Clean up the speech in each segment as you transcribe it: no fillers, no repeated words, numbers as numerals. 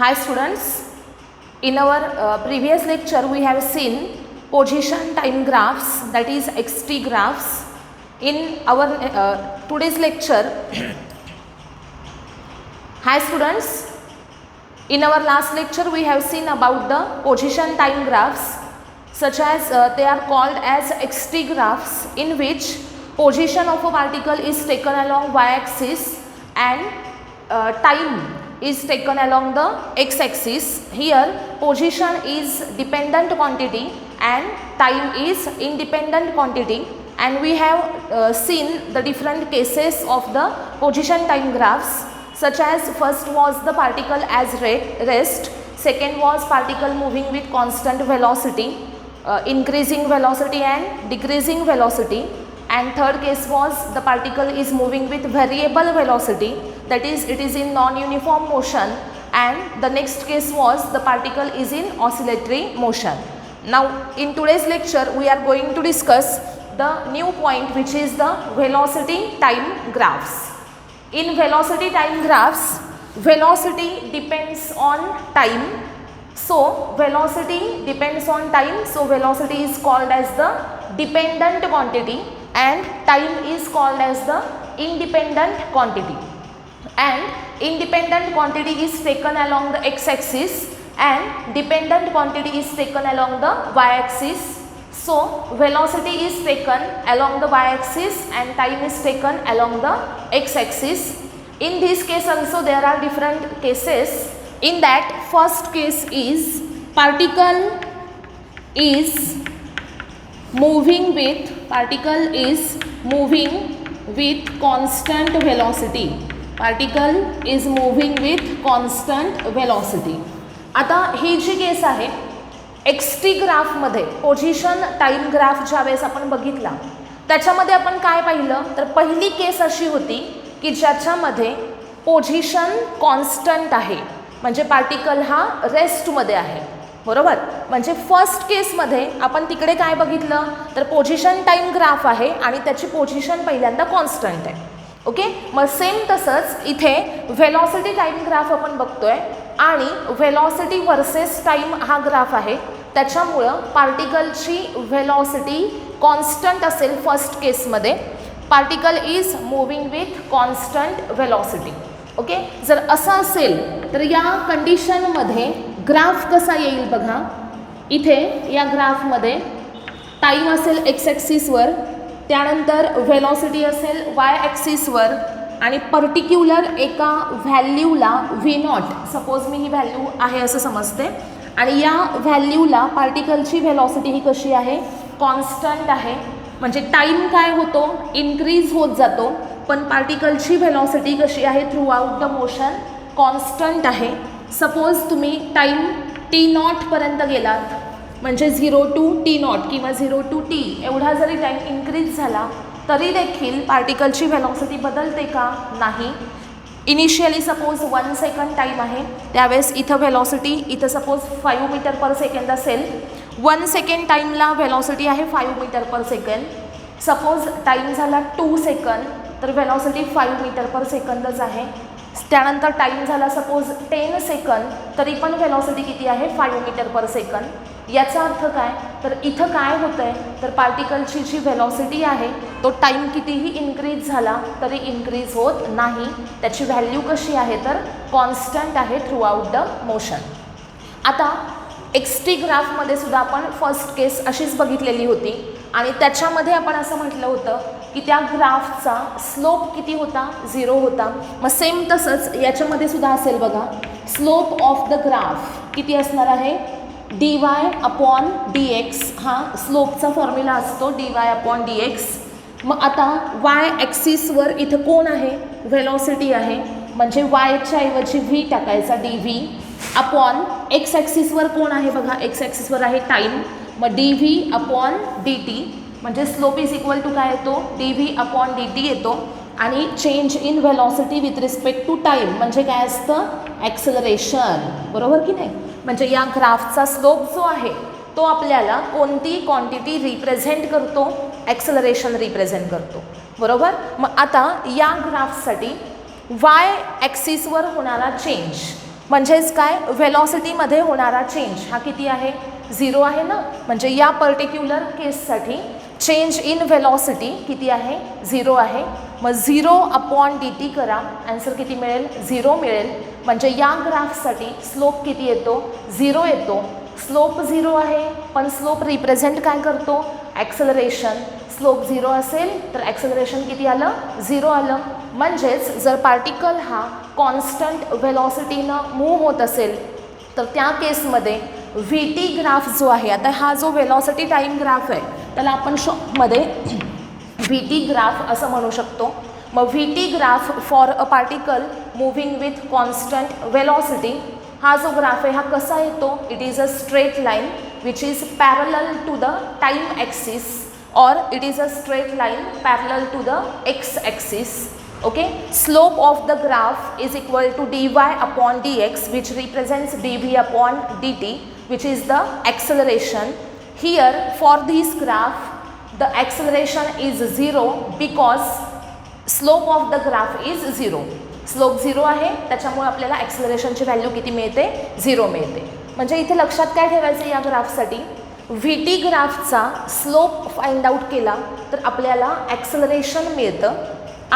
Hi students, in our previous lecture we have seen position time graphs, that is xt graphs. In our today's lecture, hi students, in our last lecture we have seen about the position time graphs, such as they are called as xt graphs, in which position of a particle is taken along y-axis and time is taken along the x-axis. Here position is dependent quantity and time is independent quantity, and we have seen the different cases of the position time graphs, such as first was the particle as rest, second was particle moving with constant velocity, increasing velocity and decreasing velocity, and third case was the particle is moving with variable velocity, that is it is in non-uniform motion, and the next case was the particle is in oscillatory motion. Now in today's lecture we are going to discuss the new point, which is the velocity time graphs. In velocity time graphs, velocity depends on time. So velocity depends on time, so velocity is called as the dependent quantity and time is called as the independent quantity, and independent quantity is taken along the x-axis and dependent quantity is taken along the y-axis. So velocity is taken along the y-axis and time is taken along the x-axis. In this case also there are different cases. In that, first case is particle is moving with constant velocity. Particle is moving with constant velocity. आता ही जी केस आहे xt graph मध्ये, position time graph ज्या वेळेस आपण बघितला त्याच्यामध्ये आपण काय पाहिलं, तर पहिली केस अशी होती की ज्याच्यामध्ये पोझिशन कॉन्स्टंट आहे, म्हणजे पार्टिकल हा रेस्टमध्ये आहे, बरोबर. म्हणजे फर्स्ट केसमध्ये आपण तिकडे काय बघितलं, तर पोझिशन टाइम ग्राफ आहे आणि त्याची पोझिशन पहिल्यांदा कॉन्स्टंट आहे. ओके, मग सेम तसंच इथे व्हेलॉसिटी टाइम ग्राफ आपण बघतोय आणि व्हेलॉसिटी वर्सेस टाइम हा ग्राफ आहे, त्याच्यामुळं पार्टिकलची व्हेलॉसिटी कॉन्स्टंट असेल फर्स्ट केसमध्ये. Particle is moving with constant velocity. Okay, जर असं असेल तर या कंडिशनमध्ये ग्राफ कसा येईल बघा. इथे या ग्राफमध्ये टाइम असेल एक्स ॲक्सिसवर, त्यानंतर व्हेलॉसिटी असेल वाय ॲक्सिसवर, आणि पर्टिक्युलर एका व्हॅल्यूला व्ही नॉट, सपोज मी ही व्हॅल्यू आहे असं समजते, आणि या व्हॅल्यूला पार्टिकलची व्हेलॉसिटी ही कशी आहे, कॉन्स्टंट आहे. म्हणजे टाईम काय होतो, इन्क्रीज होत जातो, पण पार्टिकलची व्हेलॉसिटी कशी आहे, through out the motion constant आहे. सपोज तुम्ही टाईम टी नॉटपर्यंत गेलात, म्हणजे 0 to t0 किंवा 0 to t एवढा जरी टाईम इन्क्रीज झाला तरी देखील पार्टिकलची व्हेलॉसिटी बदलते का, नाही. इनिशियली सपोज 1 सेकंड टाईम आहे, त्यावेळेस इथं व्हेलॉसिटी इथं सपोज 5 मीटर पर सेकंड असेल. 1 सेकंड टाईमला व्हेलॉसिटी आहे 5 metre per second. Suppose time झाला 2 सेकंड तर व्हेलॉसिटी 5 मीटर पर सेकंदच आहे. त्यानंतर टाईम झाला सपोज 10 सेकंड तरी पण व्हेलॉसिटी किती आहे, 5 मीटर पर सेकंड. याचा अर्थ काय, तर इथं काय होतं आहे, तर पार्टिकलची जी व्हेलॉसिटी आहे तो टाईम कितीही इन्क्रीज झाला तरी इन्क्रीज होत नाही. त्याची व्हॅल्यू कशी आहे, तर कॉन्स्टंट आहे थ्रू आउट द मोशन. आता एक्सटी ग्राफमध्ये सुद्धा आपण फर्स्ट केस अशीच बघितलेली होती आणि त्याच्यामध्ये आपण असं म्हटलं होतं की त्या ग्राफचा स्लोप किती होता, 0 होता. मग सेम तसंच याच्यामध्ये सुद्धा असेल बघा. स्लोप ऑफ द ग्राफ किती असणार आहे, dy अपॉन dx, हा स्लोपचा फॉर्म्युला असतो dy अपॉन dx. मग आता वाय ॲक्सिसवर इथं कोण आहे, व्हेलॉसिटी आहे, म्हणजे वायच्या ऐवजी व्ही टाकायचा dv, अपॉन एक्स ॲक्सिसवर कोण आहे बघा, एक्स ॲक्सिसवर आहे टाईम, मग dv अपॉन dt, म्हणजे स्लोप इज इक्वल टू काय येतो, dv अपॉन dt येतो. आणि change in velocity with respect to time म्हणजे काय असतं, ॲक्सेलरेशन, बरोबर की नाही. म्हणजे या ग्राफचा स्लोप जो आहे तो आपल्याला कोणती क्वांटिटी रिप्रेझेंट करतो, ॲक्सेलरेशन रिप्रेझेंट करतो, बरोबर. मग आता या ग्राफसाठी वाय ॲक्सिसवर होणारा चेंज म्हणजेच काय, व्हेलॉसिटीमध्ये होणारा चेंज हा किती आहे, 0 आहे ना. म्हणजे या पर्टिक्युलर केससाठी चेंज इन व्हेलॉसिटी किती आहे, 0 आहे. मग 0/dt करा, आन्सर किती मिळेल, 0 मिळेल. म्हणजे या ग्राफसाठी स्लोप किती येतो, 0 येतो. स्लोप 0 आहे, पण स्लोप रिप्रेझेंट काय करतो, ॲक्सेलरेशन. स्लोप 0 असेल तर ॲक्सेलरेशन किती आलं, 0 आलं. म्हणजेच जर पार्टिकल हा कॉन्स्टंट व्हेलॉसिटीनं मूव्ह होत असेल तर त्या केसमध्ये VT ग्राफ जो आहे, आता हा जो व्हेलॉसिटी टाईम ग्राफ आहे त्याला आपण शॉर्टमध्ये VT ग्राफ असं म्हणू शकतो. मग VT graph for a particle moving with constant velocity, हा जो ग्राफ आहे हा कसा येतो, it is a straight line which is parallel to the time axis or it is a straight line parallel to the x-axis. Okay, slope of the graph is equal to dy upon dx, which represents dv upon dt, which is the acceleration. Here for this graph the acceleration is 0 because slope of the graph is 0. Slope 0 आहे, त्याच्यामुळे आपल्याला ॲक्सेलरेशनची value किती मिळते, 0 मिळते. म्हणजे इथे लक्षात काय ठेवायचं या ग्राफसाठी, VT ग्राफचा स्लोप फाइंड आउट केला तर आपल्याला ॲक्सेलरेशन मिळतं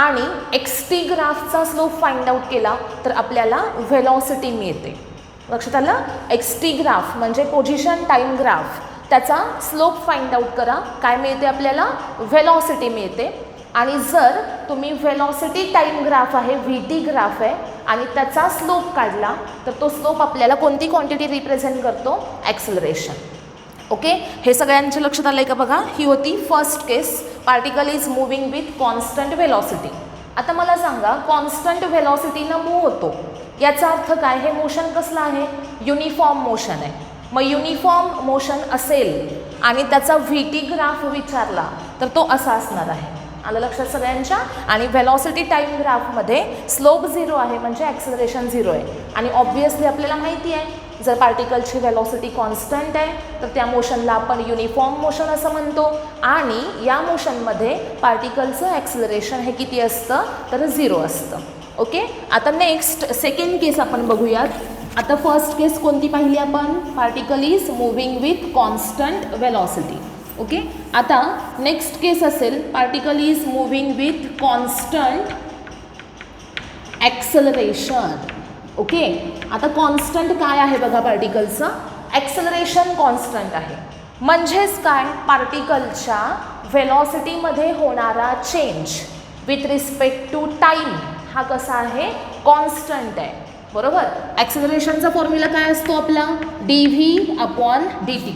आणि XT ग्राफचा स्लोप फाइंड आउट केला तर आपल्याला व्हेलॉसिटी मिळते. लक्षात आलं, XT ग्राफ म्हणजे पोझिशन टाईम ग्राफ, त्याचा स्लोप फाइंड आउट करा, काय मिळते आपल्याला, व्हेलॉसिटी मिळते. आणि जर तुम्ही व्हेलॉसिटी टाईम ग्राफ आहे, VT ग्राफ आहे आणि त्याचा स्लोप काढला तर तो स्लोप आपल्याला कोणती क्वांटिटी रिप्रेझेंट करतो, ॲक्सेलरेशन. ओके, हे सगळ्यांच्या लक्षात आलं आहे का बघा. ही होती first case, particle is moving with constant velocity. आता मला सांगा, कॉन्स्टंट व्हेलॉसिटीनं मूव्ह होतो याचा अर्थ काय, हे मोशन कसलं आहे, युनिफॉर्म मोशन आहे. मग युनिफॉर्म मोशन असेल आणि त्याचा VT ग्राफ विचारला तर तो असा असणार आहे. आलं लक्षात सगळ्यांच्या. आणि व्हेलॉसिटी टाईम ग्राफमध्ये स्लोप 0 आहे म्हणजे ॲक्सेलरेशन 0 आहे. आणि ऑब्व्हियसली आपल्याला माहिती आहे जर पार्टिकलची व्हेलॉसिटी कॉन्स्टंट आहे तर त्या मोशनला आपण युनिफॉर्म मोशन असं म्हणतो. आणि या मोशनमध्ये पार्टिकलचं ॲक्सेलरेशन हे किती असतं, तर 0 असतं. ओके, आता नेक्स्ट सेकंड केस आपण बघूयात. आता फर्स्ट केस कोणती पाहिली आपण, particle is moving with constant velocity. Okay, आता नेक्स्ट केस असेल particle is moving with constant acceleration. Okay, आता कॉन्स्टंट काय आहे बघा, पार्टिकलचं ॲक्सेलरेशन कॉन्स्टंट आहे. म्हणजेच काय, पार्टिकलच्या व्हेलॉसिटीमध्ये होणारा change with respect to time हा कसा आहे, कॉन्स्टंट आहे. बरोबर, ॲक्सेलरेशनचा फॉर्म्युला काय असतो आपला, dv/dt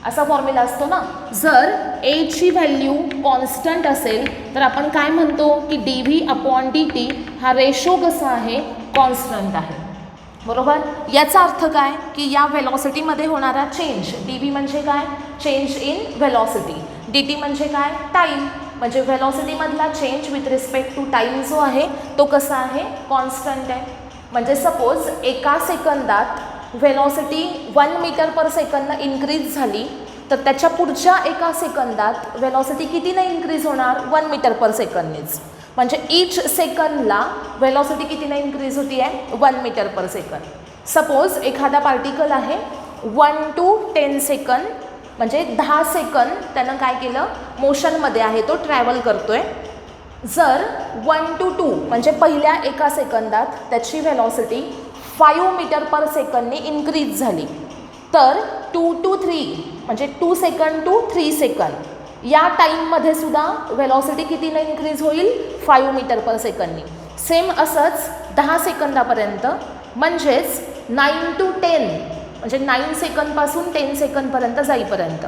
असा फॉर्म्युला असतो ना. जर a ची व्हॅल्यू कॉन्स्टंट असेल तर आपण काय म्हणतो की dv/dt हा रेशो कसा आहे, कॉन्स्टंट आहे. बरोबर, याचा अर्थ काय की या व्हेलॉसिटीमध्ये होणारा चेंज, dv म्हणजे काय, चेंज इन व्हेलॉसिटी, dt म्हणजे काय, टाईम. म्हणजे व्हेलॉसिटीमधला change with respect to time जो आहे तो कसा आहे, कॉन्स्टंट आहे. म्हणजे सपोज एका सेकंदात व्हेलॉसिटी 1 मीटर पर सेकंदनं इन्क्रीज झाली तर त्याच्या पुढच्या एका सेकंदात व्हेलॉसिटी कितीनं इन्क्रीज होणार, 1 मीटर पर सेकंदनेच. म्हणजे ईच सेकंदला व्हेलॉसिटी कितीनं इन्क्रीज होती आहे, 1 मीटर पर सेकंद. सपोज एखादा पार्टिकल आहे 1 to 10 सेकंद म्हणजे 10 सेकंद त्यानं काय केलं, मोशनमध्ये आहे, तो ट्रॅव्हल करतोय. जर 1 to 2 म्हणजे पहिल्या एका सेकंदात त्याची व्हेलॉसिटी 5 मीटर पर सेकंदने इन्क्रीज झाली तर 2 to 3 म्हणजे 2 सेकंद टू 3 सेकंद या टाईममध्ये सुद्धा व्हेलॉसिटी कितीनं इन्क्रीज होईल, 5 मीटर पर सेकंदनी. सेम असंच 10 सेकंदापर्यंत म्हणजेच 9 to 10 म्हणजे 9 सेकंदपासून 10 सेकंदपर्यंत जाईपर्यंत.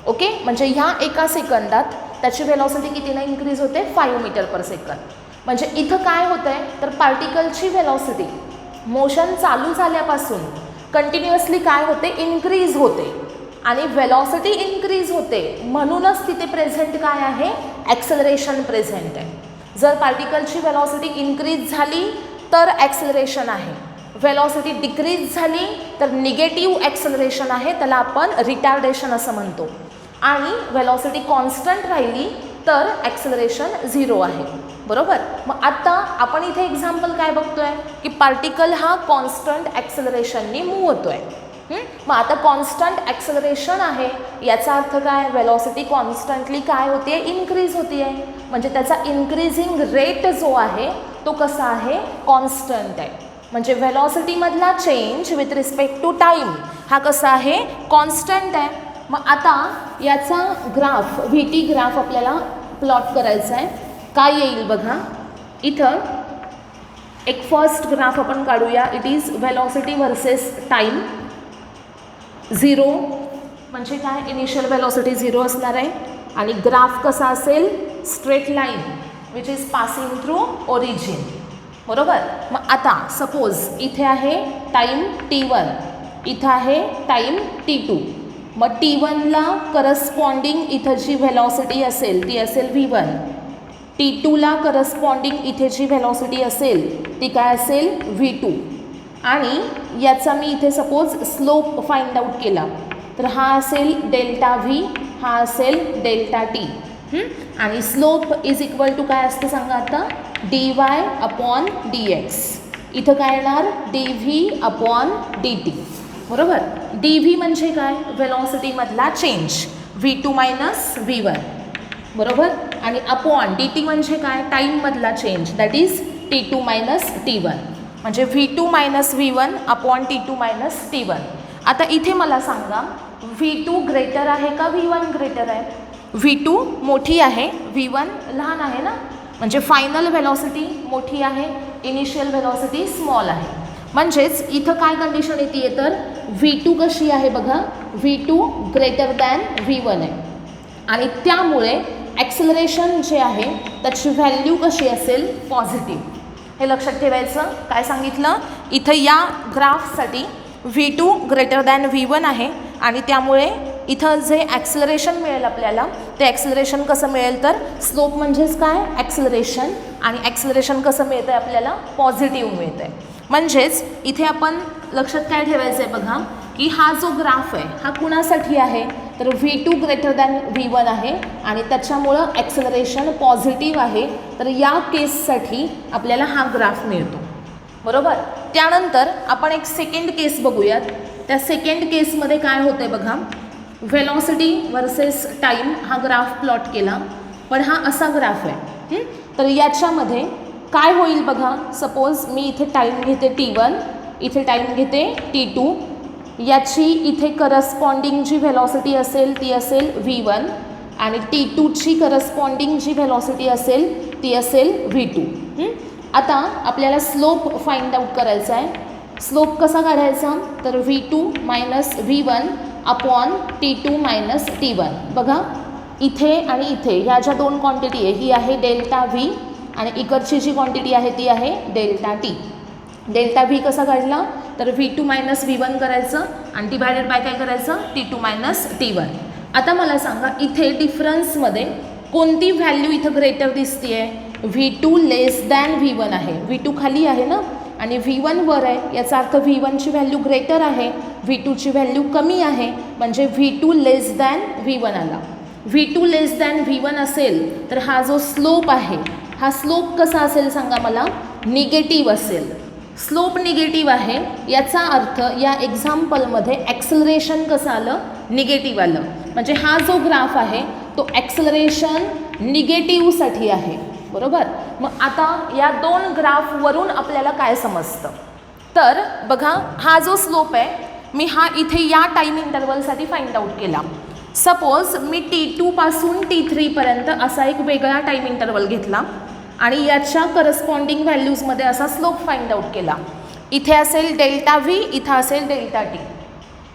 ओके, म्हणजे ह्या एका सेकंदात त्याची व्हेलॉसिटी कितीनं इन्क्रीज होते, 5 मीटर पर सेकंद. म्हणजे इथं काय होतं आहे तर पार्टिकलची व्हेलॉसिटी मोशन चालू झाल्यापासून कंटिन्युअसली काय होते, इन्क्रीज होते आणि व्हेलॉसिटी इन्क्रीज होते. म्हणूनच तिथे प्रेझेंट काय आहे, ॲक्सेलरेशन प्रेझेंट आहे. जर पार्टिकलची व्हेलॉसिटी इन्क्रीज झाली तर ॲक्सेलरेशन आहे, व्हेलॉसिटी डिक्रीज झाली तर निगेटिव्ह ॲक्सेलरेशन आहे, त्याला आपण रिटार्डेशन असं म्हणतो. आणि व्हेलॉसिटी कॉन्स्टंट राहिली तर ॲक्सेलरेशन 0 आहे. बरोबर. मग आता आपण इथे एक्झाम्पल काय बघतोय की पार्टिकल हा कॉन्स्टंट ॲक्सेलरेशननी मूव्ह होतोय. मग आता कॉन्स्टंट ॲक्सेलरेशन आहे याचा अर्थ काय, वेलॉसिटी कॉन्स्टंटली काय होते, इन्क्रीज होती आहे. म्हणजे त्याचा इन्क्रीजिंग रेट जो आहे तो कसा आहे, कॉन्स्टंट आहे. म्हणजे वेलॉसिटीमधला change with respect to time हा कसा आहे, कॉन्स्टंट आहे. मग आता याचा ग्राफ VT ग्राफ आपल्याला प्लॉट करायचा आहे. काय येईल बघा, इथं एक फर्स्ट ग्राफ आपण काढूया. It is velocity versus time. 0 म्हणजे काय, इनिशियल वेलॉसिटी 0 असणार आहे आणि ग्राफ कसा असेल, straight line which is passing through origin. बरोबर. मग आता सपोज इथे आहे टाईम T1, इथं आहे टाईम T2. मग T1ला करस्पॉन्डिंग इथं जी व्हेलॉसिटी असेल ती असेल V1. T2ला करस्पॉन्डिंग इथे जी व्हेलॉसिटी असेल ती काय असेल, V2. आणि याचा मी इथे सपोज स्लोप फाइंड आउट केला तर हा असेल डेल्टा V, हा असेल डेल्टा T. आणि स्लोप इज इक्वल टू काय असतं सांगा आता, dy/dx. इथं काय येणार, dv/dt. बरोबर. dv म्हणजे काय, वेलॉसिटीमधला चेंज, V2 - V1. बरोबर. आणि अपॉन dt म्हणजे काय, टाईममधला change, that is T2 - T1. म्हणजे V2 - V1 upon T2 - T1. आता इथे मला सांगा V2 ग्रेटर आहे का V1 ग्रेटर आहे. V2 मोठी आहे, V1 लहान आहे ना. म्हणजे फायनल व्हेलॉसिटी मोठी आहे, इनिशियल व्हेलॉसिटी स्मॉल आहे. म्हणजेच इथं काय कंडिशन येते तर V2 कशी आहे बघा, V2 ग्रेटर दॅन V1 आहे. आणि त्यामुळे ॲक्सेलरेशन जे आहे त्याची व्हॅल्यू कशी असेल, पॉझिटिव्ह. हे लक्षात ठेवायचं. काय सांगितलं इथं या ग्राफसाठी V2 ग्रेटर दॅन V1 आहे आणि त्यामुळे इथं जे ॲक्सेलरेशन मिळेल आपल्याला ते ॲक्सेलरेशन कसं मिळेल तर स्लोप म्हणजेच काय, ॲक्सेलरेशन. आणि ॲक्सेलरेशन कसं मिळतं आहे आपल्याला, पॉझिटिव्ह मिळतं आहे. म्हणजेच इथे आपण लक्षात काय ठेवायचं आहे बघा की हा जो ग्राफ आहे हा कुणासाठी आहे तर V2 ग्रेटर दॅन V1 आहे आणि त्याच्यामुळं ॲक्सेलरेशन पॉझिटिव्ह आहे. तर या केससाठी आपल्याला हा ग्राफ मिळतो. बरोबर. त्यानंतर आपण एक सेकंड केस बघूयात. त्या सेकंड केसमध्ये काय होतं आहे बघा, व्हेलॉसिटी वर्सेस टाईम हा ग्राफ प्लॉट केला, पण हा असा ग्राफ आहे. तर याच्यामध्ये काय होईल बघा, सपोज मी इथे टाईम घेते T1, इथे टाईम घेते T2. याची इथे करस्पॉन्डिंग जी व्हेलॉसिटी असेल ती असेल V1 आणि T2ची करस्पॉन्डिंग जी व्हेलॉसिटी असेल ती असेल V2. आता आपल्याला स्लोप फाइंड आउट करायचा आहे. स्लोप कसा काढायचा तर V2 - V1 upon T2 - T1. बघा इथे आणि इथे ह्या ज्या दोन क्वांटिटी आहे ही आहे डेल्टा V आणि इकडची जी क्वांटिटी आहे ती आहे डेल्टा T. डेल्टा V कसा काढला तर V2 - V1 करायचं आणि डिवायडेड बाय काय करायचं, T2 - T1. आता मला सांगा इथे डिफरन्समध्ये कोणती व्हॅल्यू इथं ग्रेटर दिसते आहे, V2 लेस दॅन V1 आहे. V2 खाली आहे ना आणि V1 वर आहे, याचा अर्थ V1ची व्हॅल्यू ग्रेटर आहे, V2ची व्हॅल्यू कमी आहे. म्हणजे V2 लेस दॅन V1 आला. V2 लेस दॅन V1 असेल तर हा जो स्लोप आहे हा स्लोप कसा असेल सांगा मला, निगेटिव्ह असेल. स्लोप निगेटिव्ह आहे याचा अर्थ या एक्झाम्पलमध्ये ॲक्सेलरेशन कसं आलं, निगेटिव्ह आलं. म्हणजे हा जो ग्राफ आहे तो ॲक्सेलरेशन निगेटिव्हसाठी आहे. बरोबर. मग आता या दोन ग्राफवरून आपल्याला काय समजतं तर बघा हा जो स्लोप आहे मी हा इथे या टाईम इंटरवलसाठी फाइंड आउट केला. सपोज मी T2 पासून T3 पर्यंत असा एक वेगळा टाईम इंटरवल घेतला आणि याच्या करस्पॉन्डिंग व्हॅल्यूजमध्ये असा स्लोप फाइंड आउट केला. इथे असेल डेल्टा V, इथं असेल डेल्टा T.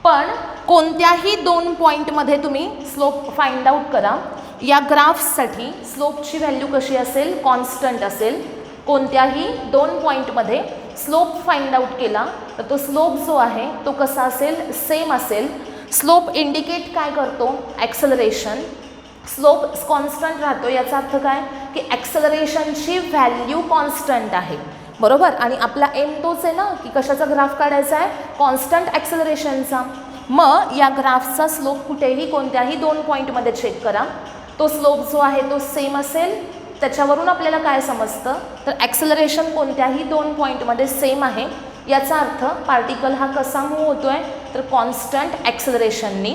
पण कोणत्याही दोन पॉईंटमध्ये तुम्ही स्लोप फाइंड आउट करा. या ग्राफ्ससाठी स्लोपची व्हॅल्यू कशी असेल, कॉन्स्टंट असेल. कोणत्याही दोन पॉईंटमध्ये स्लोप फाइंड आउट केला तर तो स्लोप जो आहे तो कसा असेल, सेम असेल. स्लोप इंडिकेट काय करतो, ॲक्सेलरेशन. स्लोप कॉन्स्टंट राहतो याचा अर्थ काय की ॲक्सेलरेशनची व्हॅल्यू कॉन्स्टंट आहे. बरोबर. आणि आपला एम तोच आहे ना की कशाचा ग्राफ काढायचा आहे, कॉन्स्टंट ॲक्सेलरेशनचा. मग या ग्राफचा स्लोप कुठेही कोणत्याही दोन पॉईंटमध्ये चेक करा. तो स्लोप जो आहे तो सेम असेल, त्याच्यावरून आपल्याला काय समजतं तर ॲक्सेलरेशन कोणत्याही 2 पॉईंटमध्ये सेम आहे, याचा अर्थ पार्टिकल हा कसा मूव्ह होतो आहे तर कॉन्स्टंट ॲक्सेलरेशननी.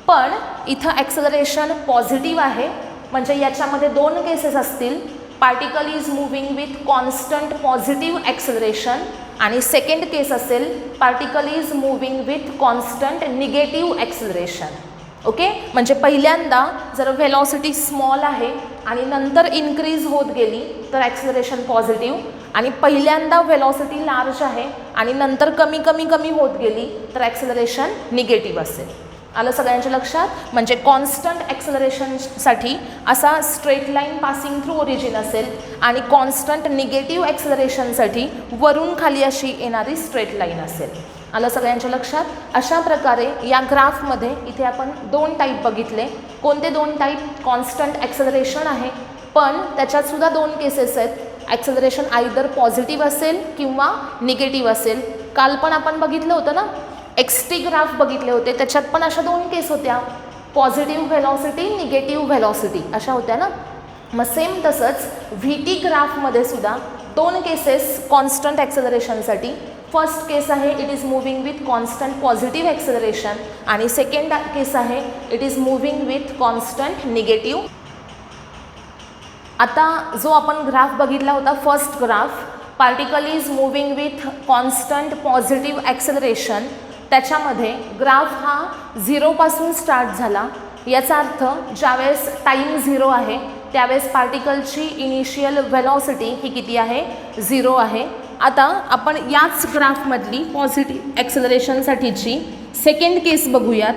पण इथं ॲक्सेलरेशन पॉझिटिव्ह आहे, म्हणजे याच्यामध्ये 2 केसेस असतील, particle is moving with constant positive acceleration आणि सेकंड केस असेल particle is moving with constant negative acceleration. Okay, म्हणजे पहिल्यांदा जर व्हेलॉसिटी स्मॉल आहे आणि नंतर इन्क्रीज होत गेली तर ॲक्सेलरेशन पॉझिटिव्ह, आणि पहिल्यांदा व्हेलॉसिटी लार्ज आहे आणि नंतर कमी कमी कमी होत गेली तर ॲक्सेलरेशन निगेटिव्ह असेल. आलं सगळ्यांच्या लक्षात. म्हणजे कॉन्स्टंट ॲक्सेलरेशनसाठी असा straight line passing through origin असेल आणि कॉन्स्टंट निगेटिव्ह ॲक्सेलरेशनसाठी वरून खाली अशी येणारी स्ट्रेट लाईन असेल. आलं सगळ्यांच्या लक्षात. अशा प्रकारे या ग्राफमध्ये इथे आपण 2 टाईप बघितले. कोणते 2 टाईप? कॉन्स्टंट ॲक्सेलरेशन आहे, पण त्याच्यातसुद्धा 2 केसेस आहेत. ॲक्सेलरेशन आयदर पॉझिटिव्ह असेल किंवा निगेटिव्ह असेल. काल पण आपण बघितलं होतं ना, एक्सटी ग्राफ बघितले होते, त्याच्यात पण अशा 2 केस होत्या, पॉझिटिव्ह व्हेलॉसिटी, निगेटिव्ह व्हेलॉसिटी अशा होत्या ना. मग सेम तसंच व्ही टी ग्राफमध्ये सुद्धा 2 केसेस कॉन्स्टंट ॲक्सेलरेशनसाठी. फर्स्ट केस आहे it is moving with constant positive acceleration आणि सेकंड केस आहे it is moving with constant negative. आता जो आपण ग्राफ बघितला होता first graph, particle is moving with constant positive acceleration, त्याच्यामध्ये ग्राफ हा 0 पासून स्टार्ट झाला. याचा अर्थ ज्यावेळेस टाईम 0 आहे त्यावेळेस पार्टिकलची इनिशियल व्हेलॉसिटी ही किती आहे? 0 आहे. आता आपण याच ग्राफमधली पॉझिटिव्ह ॲक्सेलरेशनसाठीची सेकंड केस बघूयात.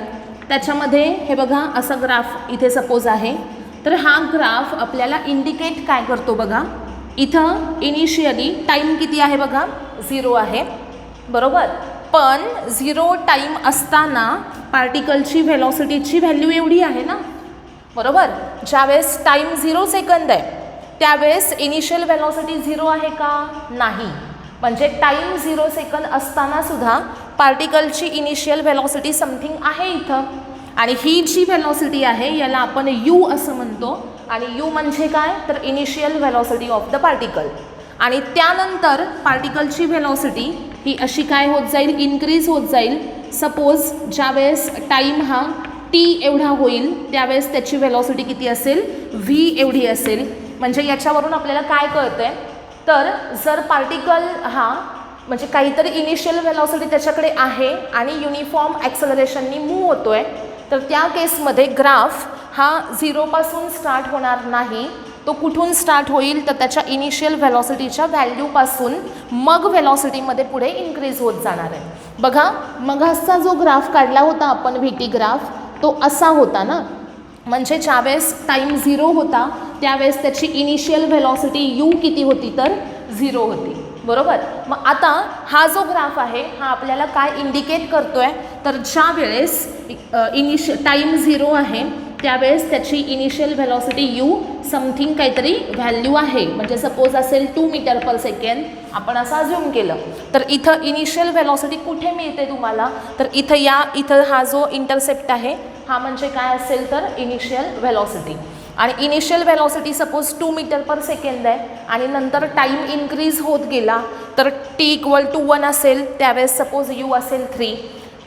त्याच्यामध्ये हे बघा असा ग्राफ इथे सपोज आहे. तर हा ग्राफ आपल्याला इंडिकेट काय करतो बघा, इथं इनिशियली टाईम किती आहे बघा? 0 आहे, बरोबर. पण 0 टाईम असताना पार्टिकलची व्हेलॉसिटीची व्हॅल्यू एवढी आहे ना, बरोबर. ज्यावेळेस टाईम 0 सेकंद आहे त्यावेळेस इनिशियल व्हेलॉसिटी 0 आहे का? नाही. म्हणजे टाईम 0 सेकंद असताना सुद्धा पार्टिकलची इनिशियल व्हेलॉसिटी समथिंग आहे इथं, आणि ही जी व्हेलॉसिटी आहे याला आपण यू असं म्हणतो. आणि यू म्हणजे काय तर initial velocity of the particle. आणि त्यानंतर पार्टिकलची व्हेलॉसिटी ही अशी काय होत जाईल? इन्क्रीज होत जाईल. सपोज ज्यावेळेस टाईम हा टी एवढा होईल त्यावेळेस त्याची व्हेलॉसिटी किती असेल? व्ही एवढी असेल. म्हणजे याच्यावरून आपल्याला काय कळतं आहे तर जर पार्टिकल हा म्हणजे काहीतरी इनिशियल व्हेलॉसिटी त्याच्याकडे आहे आणि युनिफॉर्म ॲक्सेलरेशननी मूव्ह होतो आहे, तर त्या केसमध्ये ग्राफ हा 0 पासून स्टार्ट होणार नाही. तो कुठून स्टार्ट होईल तर त्याच्या इनिशियल व्हेलॉसिटीच्या व्हॅल्यूपासून मग व्हेलॉसिटीमध्ये पुढे इन्क्रीज होत जाणार आहे. बघा मगाचा जो ग्राफ काढला होता आपण व्ही टी ग्राफ तो असा होता ना, म्हणजे ज्यावेळेस टाईम 0 होता त्यावेळेस त्याची इनिशियल व्हेलॉसिटी यू किती होती तर 0 होती, बरोबर. मग आता हा जो ग्राफ आहे हा आपल्याला काय इंडिकेट करतो आहे तर ज्या वेळेस टाईम 0 आहे त्यावेळेस त्याची इनिशियल व्हेलॉसिटी यू समथिंग काहीतरी व्हॅल्यू आहे. म्हणजे सपोज असेल 2 मीटर पर सेकंड, आपण असं अज्युम केलं. तर इथं इनिशियल व्हेलॉसिटी कुठे मिळते तुम्हाला तर इथं हा जो इंटरसेप्ट आहे हा म्हणजे काय असेल तर इनिशियल व्हेलॉसिटी. आणि initial velocity suppose 2 metre per second आहे आणि नंतर टाईम इन्क्रीज होत गेला तर टी इक्वल टू 1 असेल त्यावेळेस सपोज यू असेल 3,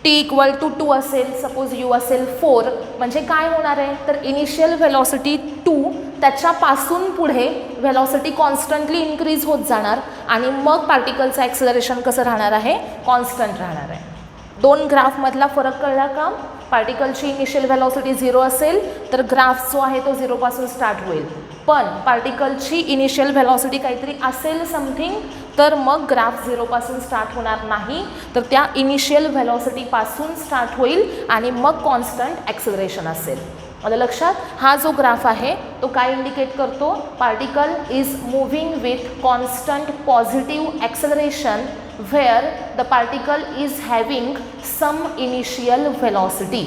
टी इक्वल टू 2 असेल सपोज यू असेल 4. म्हणजे काय होणार आहे तर इनिशियल व्हेलॉसिटी 2 त्याच्यापासून पुढे व्हेलॉसिटी कॉन्स्टंटली इन्क्रीज होत जाणार आणि मग पार्टिकलचं ॲक्सेलरेशन कसं राहणार आहे? कॉन्स्टंट राहणार आहे. 2 ग्राफमधला फरक कळला का? पार्टिकलची इनिशियल व्हेलॉसिटी 0 असेल तर ग्राफ जो आहे तो 0 पासून स्टार्ट होईल. पण पार्टिकलची इनिशियल व्हेलॉसिटी काहीतरी असेल समथिंग तर मग ग्राफ 0 पासून स्टार्ट होणार नाही, तर त्या इनिशियल व्हेलॉसिटीपासून स्टार्ट होईल आणि मग कॉन्स्टंट ॲक्सेलरेशन असेल. मला लक्षात. हा जो ग्राफ आहे तो काय इंडिकेट करतो? Particle is moving with constant positive acceleration where the particle is having some initial velocity.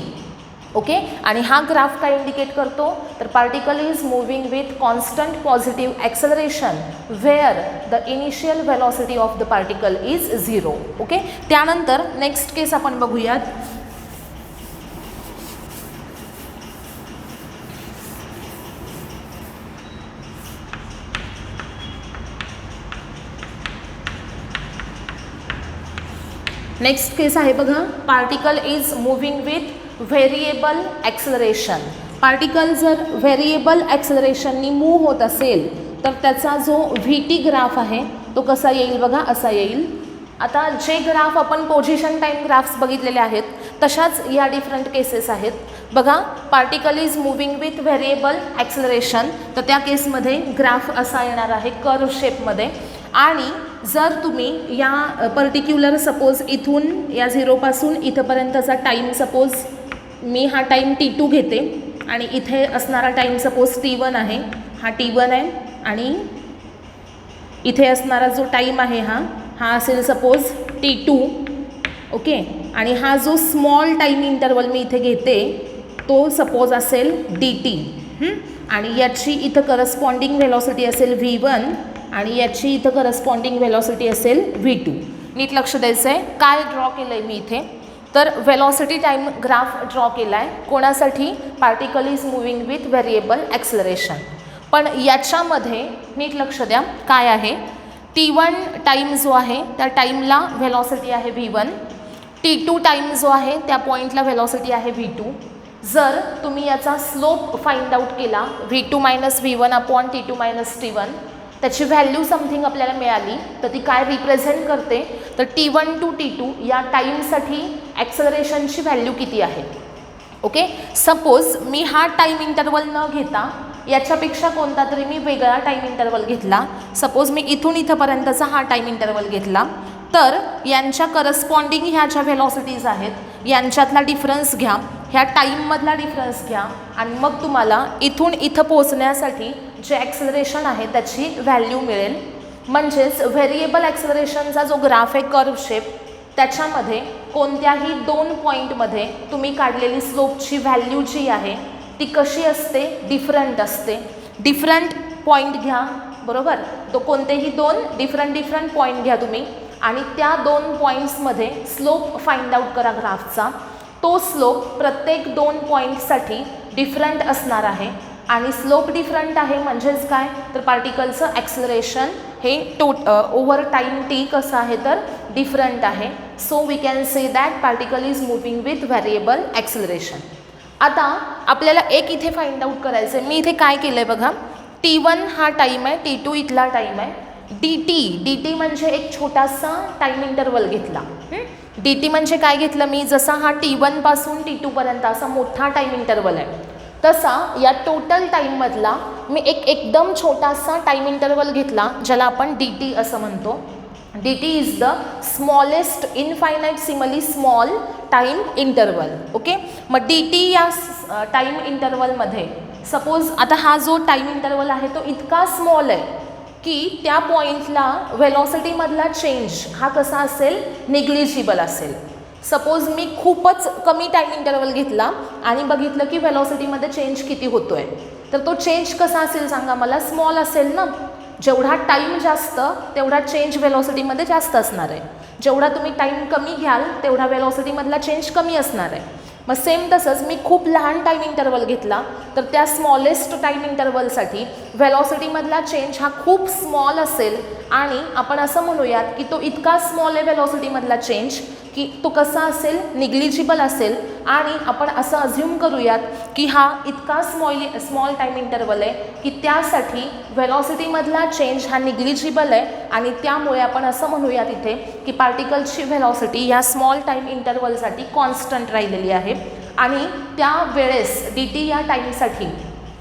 Okay. आणि हा ग्राफ काय इंडिकेट करतो तर particle is moving with constant positive acceleration where the initial velocity of the particle is 0. Okay. त्यानंतर next case आपण बघूयात. Next case आहे बघा, particle is moving with variable acceleration. Particle जर व्हेरिएबल ॲक्सलरेशननी मूव्ह होत असेल तर त्याचा जो VT ग्राफ आहे तो कसा येईल बघा, असा येईल. आता जे ग्राफ आपण पोझिशन टाईम ग्राफ्स बघितलेले आहेत तशाच या डिफरंट केसेस आहेत बघा. Particle is moving with variable acceleration, तर त्या केसमध्ये ग्राफ असा येणार आहे कर्व शेपमध्ये. आणि जर तुम्ही या पर्टिक्युलर सपोज इथून या 0 पासून इथंपर्यंतचा टाईम, सपोज मी हा टाईम T2 घेते आणि इथे असणारा टाईम सपोज T1 आहे, हा T1 आहे आणि इथे असणारा जो टाईम आहे हा असेल सपोज T2. ओके, आणि हा जो स्मॉल टाईम इंटरवल मी इथे घेते तो सपोज असेल DT. आणि याची इथं करस्पॉन्डिंग व्हेलॉसिटी असेल V1 आणि याची इथं करस्पॉन्डिंग व्हेलॉसिटी असेल V2. नीट लक्ष द्यायचं आहे. काय ड्रॉ केलं आहे मी इथे, तर व्हेलॉसिटी टाईम ग्राफ ड्रॉ केला आहे. कोणासाठी? Particle is moving with variable acceleration. पण याच्यामध्ये नीट लक्ष द्या काय आहे, T1 टाईम जो आहे त्या टाईमला व्हेलॉसिटी आहे V1, T2 टाईम जो आहे त्या पॉईंटला व्हेलॉसिटी आहे V2. जर तुम्ही याचा स्लोप फाइंड आउट केला V2 - V1 upon T2 - T1, त्याची व्हॅल्यू समथिंग आपल्याला मिळाली तर ती काय रिप्रेझेंट करते, तर T1 to T2 या टाईमसाठी ॲक्सलरेशनची व्हॅल्यू किती आहे. ओके, सपोज मी हा टाईम इंटरवल न घेता याच्यापेक्षा कोणता तरी मी वेगळा टाईम इंटरवल घेतला. सपोज मी इथून इथंपर्यंतचा हा टाईम इंटरवल घेतला, तर यांच्या करस्पॉन्डिंग ह्या ज्या व्हेलॉसिटीज आहेत यांच्यातला डिफरन्स घ्या, ह्या टाईममधला डिफरन्स घ्या आणि मग तुम्हाला इथून इथं पोहोचण्यासाठी जे ॲक्सलरेशन आहे त्याची व्हॅल्यू मिळेल. म्हणजेच व्हेरिएबल ॲक्सलरेशनचा जो ग्राफ आहे कर्व शेप, त्याच्यामध्ये कोणत्याही 2 पॉईंटमध्ये तुम्ही काढलेली स्लोपची व्हॅल्यू जी आहे ती कशी असते, डिफरंट असते. डिफरंट पॉईंट घ्या, बरोबर, तो कोणतेही 2 डिफरंट पॉईंट घ्या तुम्ही आणि त्या 2 पॉईंट्समध्ये स्लोप फाइंड आउट करा ग्राफचा. तो स्लोप प्रत्येक 2 पॉईंटसाठी डिफरंट असणार आहे आणि स्लोप डिफरंट आहे म्हणजेच काय, तर पार्टिकलचं ॲक्सलरेशन हे ओव्हर टाईम T कसं आहे तर डिफरंट आहे. So we can say that particle is moving with variable acceleration. आता आपल्याला एक इथे फाइंड आउट करायचं आहे. मी इथे काय केलं आहे बघा, T1 हा टाईम आहे, T2 इथला टाईम आहे. DT म्हणजे एक छोटासा टाईम इंटरवल घेतला. DT म्हणजे काय घेतलं मी, जसा हा T1 पासून T2 पर्यंत असा मोठा टाईम इंटरवल आहे तसा या टोटल टाईममधला मी एकदम छोटासा टाईम इंटरवल घेतला ज्याला आपण DT असं म्हणतो. DT is the smallest infinitesimally small time interval. Okay, मग DT या टाईम इंटरवलमध्ये सपोज आता हा जो टाईम इंटरवल आहे तो इतका स्मॉल आहे की त्या पॉईंटला व्हेलॉसिटीमधला चेंज हा कसा असेल, निग्लिजिबल असेल. सपोज मी खूपच कमी टाईम इंटरवल घेतला आणि बघितलं की व्हेलॉसिटीमध्ये चेंज किती होतो आहे, तर तो चेंज कसा असेल सांगा मला, स्मॉल असेल ना. जेवढा टाईम जास्त तेवढा चेंज व्हेलॉसिटीमध्ये जास्त असणार आहे. जेवढा तुम्ही टाईम कमी घ्याल तेवढा व्हेलॉसिटीमधला चेंज कमी असणार आहे. मग सेम तसंच मी खूप लहान टाईम इंटरवल घेतला तर त्या स्मॉलेस्ट टाईम इंटरवलसाठी व्हेलॉसिटीमधला चेंज हा खूप स्मॉल असेल आणि आपण असं म्हणूयात की तो इतका स्मॉल आहे व्हेलॉसिटीमधला चेंज की तो कसा असेल, निग्लिजिबल असेल. आणि आपण असं अज्युम करूयात की हा इतका स्मॉल टाईम इंटरवल आहे की त्यासाठी व्हेलॉसिटीमधला चेंज हा निग्लिजिबल आहे आणि त्यामुळे आपण असं म्हणूयात इथे की पार्टिकलची व्हेलॉसिटी या स्मॉल टाईम इंटरवलसाठी कॉन्स्टंट राहिलेली आहे आणि त्या वेळेस DT या टाईमसाठी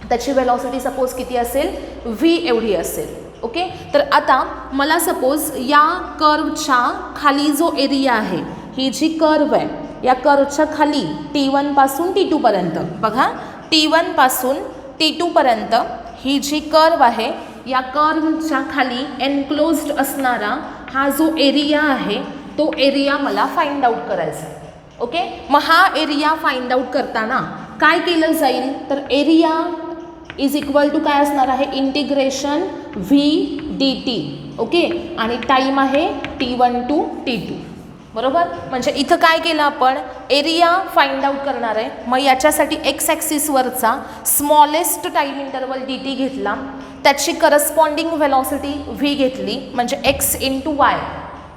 त्याची व्हेलॉसिटी सपोज किती असेल, V एवढी असेल. ओके, तर आता मला सपोज या कर्वच्या खाली जो एरिया आहे, ही जी कर्व आहे या कर्वच्या खाली T1 पासून T2 पर्यंत बघा, T1 पासून T2 पर्यंत ही जी कर्व आहे या कर्वच्या खाली एनक्लोज्ड असणारा हा जो एरिया आहे तो एरिया मला फाइंड आउट करायचा आहे. ओके, मग हा एरिया फाइंड आउट करताना काय केलं जाईल, तर एरिया इज इक्वल टू काय असणार आहे, इंटिग्रेशन V/dt. ओके, आणि टाईम आहे T1 to T2, बरोबर. म्हणजे इथं काय केलं आपण, एरिया फाइंड आउट करणार आहे. मग याच्यासाठी एक्स ॲक्सिसवरचा स्मॉलेस्ट टाईम इंटरवल DT घेतला, त्याची करस्पॉन्डिंग व्हेलॉसिटी V घेतली म्हणजे x × y.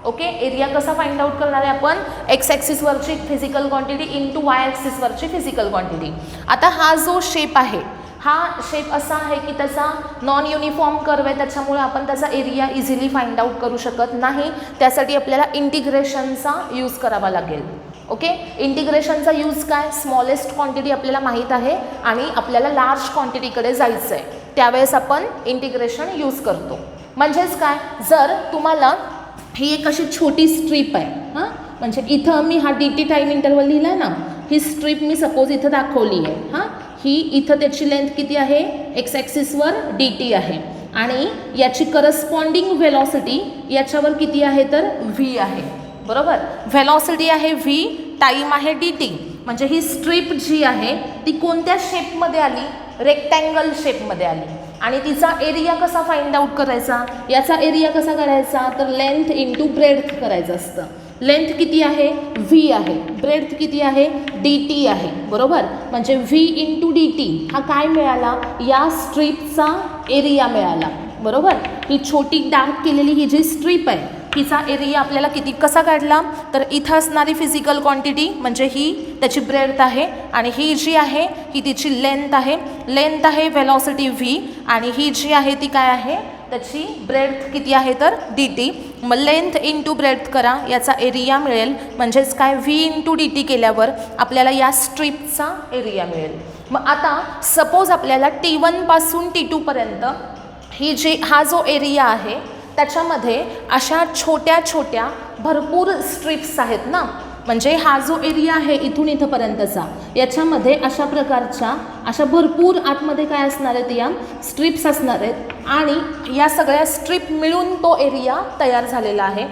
ओके, एरिया कसा फाइंड आउट करणार आहे आपण, एक्स ॲक्सिसवरची फिजिकल क्वांटिटी इंटू वाय ॲक्सिसवरची फिजिकल क्वांटिटी. आता हा जो शेप आहे हा शेप असा आहे की त्याचा नॉन युनिफॉर्म कर्व आहे, त्याच्यामुळे आपण त्याचा एरिया इझिली फाइंड आउट करू शकत नाही. त्यासाठी आपल्याला इंटिग्रेशनचा यूज करावा लागेल. ओके, इंटिग्रेशनचा यूज काय, स्मॉलेस्ट क्वांटिटी आपल्याला माहीत आहे आणि आपल्याला लार्ज क्वांटिटीकडे जायचं आहे, त्यावेळेस आपण इंटिग्रेशन यूज करतो. म्हणजेच काय, जर तुम्हाला ही एक अशी छोटी स्ट्रीप आहे हां, म्हणजे इथं मी हा डी टी टाईम इंटरवल लिहिला आहे ना, ही स्ट्रीप मी सपोज इथं दाखवली आहे हां, ही इथं त्याची लेंथ किती आहे, एक्स ॲक्सिसवर डी टी आहे आणि याची करस्पॉन्डिंग व्हेलॉसिटी याच्यावर किती आहे तर व्ही आहे. बरोबर, व्हेलॉसिटी आहे व्ही, टाईम आहे डी टी. म्हणजे ही स्ट्रीप जी आहे ती कोणत्या शेपमध्ये आली, रेक्टँगल शेपमध्ये आली. आणि तिचा एरिया कसा फाइंड आउट करायचा, याचा एरिया कसा करायचा तर लेंथ इंटू ब्रेड्थ करायचं असतं. लेंथ किती आहे व्ही आहे, ब्रेड्थ किती आहे डी टी आहे. बरोबर, म्हणजे व्ही इंटू डी टी हा काय मिळाला, या स्ट्रीपचा एरिया मिळाला. बरोबर, ही छोटी डार्क केलेली ही जी स्ट्रीप आहे हिचा एरिया आपल्याला किती कसा काढला तर इथं असणारी फिजिकल क्वांटिटी म्हणजे ही त्याची ब्रेड्थ आहे आणि ही जी आहे ही तिची लेंथ आहे. लेंथ आहे व्हेलॉसिटी व्ही आणि ही जी आहे ती काय आहे त्याची ब्रेड्थ किती आहे तर डी टी. मग लेंथ इंटू ब्रेड्थ करा, याचा एरिया मिळेल. म्हणजेच काय, व्ही इंटू डी टी केल्यावर आपल्याला या स्ट्रीपचा एरिया मिळेल. मग आता सपोज आपल्याला T1 पासून T2 पर्यंत ही जी हा जो एरिया आहे त्याच्यामध्ये अशा छोट्या छोट्या भरपूर स्ट्रिप्स आहेत ना, म्हणजे हा जो एरिया आहे इथून इथंपर्यंतचा याच्यामध्ये अशा प्रकारच्या अशा भरपूर आतमध्ये काय असणार आहेत या स्ट्रिप्स असणार आहेत आणि या सगळ्या स्ट्रिप मिळून तो एरिया तयार झालेला आहे.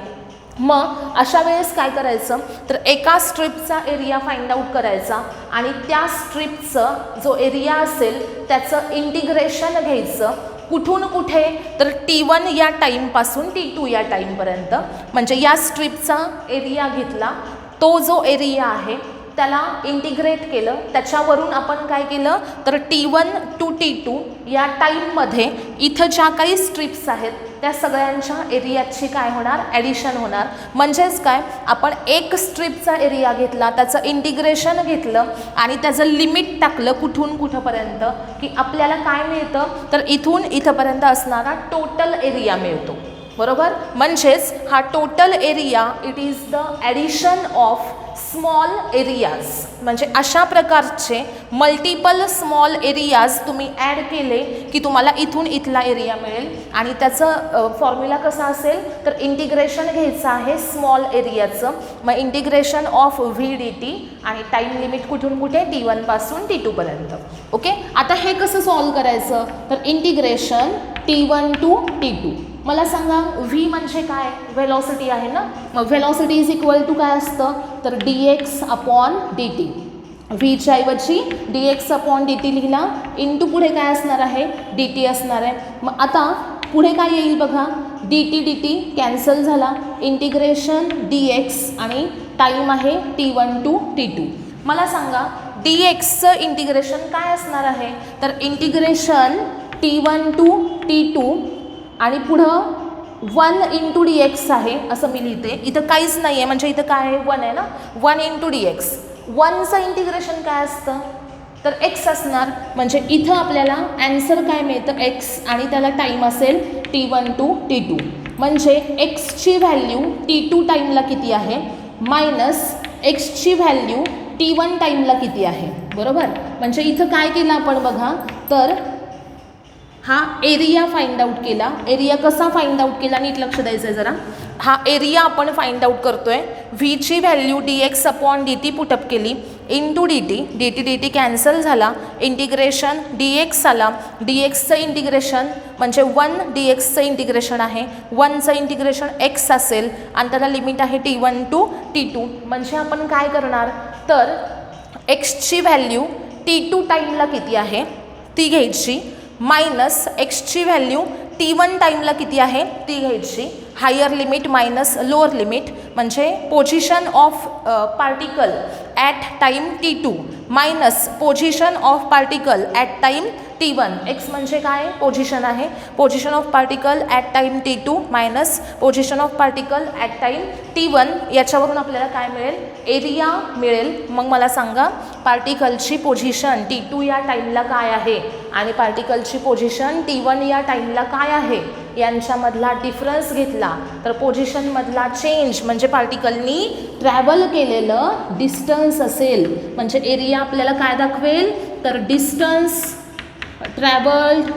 मग अशा वेळेस काय करायचं तर एका स्ट्रिपचा एरिया फाइंड आउट करायचा आणि त्या स्ट्रिपचं जो एरिया असेल त्याचं इंटिग्रेशन घ्यायचं. कुठून कुठे तर T1 या टाईमपासून T2 या टाईमपर्यंत. म्हणजे या स्ट्रिपचा एरिया घेतला, तो जो एरिया आहे त्याला इंटिग्रेट केलं, त्याच्यावरून आपण काय केलं तर T1 टू T2 या टाईममध्ये इथं ज्या काही स्ट्रिप्स आहेत त्या सगळ्यांच्या एरियाची काय होणार ॲडिशन होणार. म्हणजेच काय, आपण एक स्ट्रिपचा एरिया घेतला, त्याचं इंटिग्रेशन घेतलं आणि त्याचं लिमिट टाकलं कुठून कुठंपर्यंत की आपल्याला काय मिळतं तर इथून इथंपर्यंत असणारा टोटल एरिया मिळतो. बरोबर, म्हणजेच हा total area it is the addition of small areas. म्हणजे अशा प्रकारचे मल्टिपल स्मॉल एरियाज तुम्ही ॲड केले की तुम्हाला इथून इथला एरिया मिळेल आणि त्याचं फॉर्म्युला कसा असेल तर इंटिग्रेशन घ्यायचं आहे स्मॉल एरियाचं. मग integration of V D T आणि टाईम लिमिट कुठून कुठे T1 पासून T2 पर्यंत. ओके, आता हे कसं सॉल्व करायचं तर इंटिग्रेशन T1 टू T2. मला सांगा व्ही म्हणजे काय, व्हेलॉसिटी आहे ना, मग व्हेलॉसिटी इज इक्वल टू काय असतं तर dx अपॉन dt. व्हीच्या ऐवजी dx अपॉन dt लिहिला, इंटू पुढे काय असणार आहे dt असणार आहे. मग आता पुढे काय येईल बघा, dt कॅन्सल झाला, इंटिग्रेशन dx आणि टाईम आहे T1 टू T2. मला सांगा dxचं इंटिग्रेशन काय असणार आहे तर इंटिग्रेशन T1 टू T2 आणि पुढं 1 इंटू डी एक्स आहे असं मी लिहिते. इथं काहीच नाही आहे म्हणजे इथं काय आहे 1 आहे ना, 1 इंटू डी एक्स. 1चं इंटिग्रेशन काय असतं तर एक्स असणार. म्हणजे इथं आपल्याला ॲन्सर काय मिळतं एक्स आणि त्याला टाईम असेल T1 टू T2. म्हणजे एक्सची व्हॅल्यू T2 टाईमला किती आहे मायनस एक्सची व्हॅल्यू T1 टाईमला किती आहे. बरोबर, म्हणजे इथं काय केलं आपण बघा तर हा एरिया फाइंड आउट केला. एरिया कसा फाइंड आउट केला नीट लक्ष द्यायचं आहे जरा. हा एरिया आपण फाइंड आउट करतोय, व्हीची value dx upon dt put up केली इंटू dt कॅन्सल झाला, इंटिग्रेशन dx आला, dxचं इंटिग्रेशन म्हणजे 1 dxचं इंटिग्रेशन आहे, 1चं इंटिग्रेशन x असेल आणि त्याला लिमिट आहे T1 टू T2. म्हणजे आपण काय करणार तर एक्सची व्हॅल्यू T2 टाईमला किती आहे ती घ्यायची मायनस एक्सची व्हॅल्यू T1 टाईमला किती आहे ती घ्यायची, higher limit minus lower limit. म्हणजे position of particle at time T2 minus position of particle at time T1. x म्हणजे काय, पोझिशन आहे. Position of particle at time T2 minus position of particle at time T1. याच्यावरून आपल्याला काय मिळेल, area मिळेल. मग मला सांगा पार्टिकलची पोझिशन T2 या टाईमला काय आहे आणि पार्टिकलची पोझिशन T1 या टाईमला काय आहे, यांच्यामधला डिफरन्स घेतला तर पोझिशनमधला चेंज म्हणजे पार्टिकलनी ट्रॅव्हल केलेलं डिस्टन्स असेल. म्हणजे एरिया आपल्याला काय दाखवेल, तर distance travelled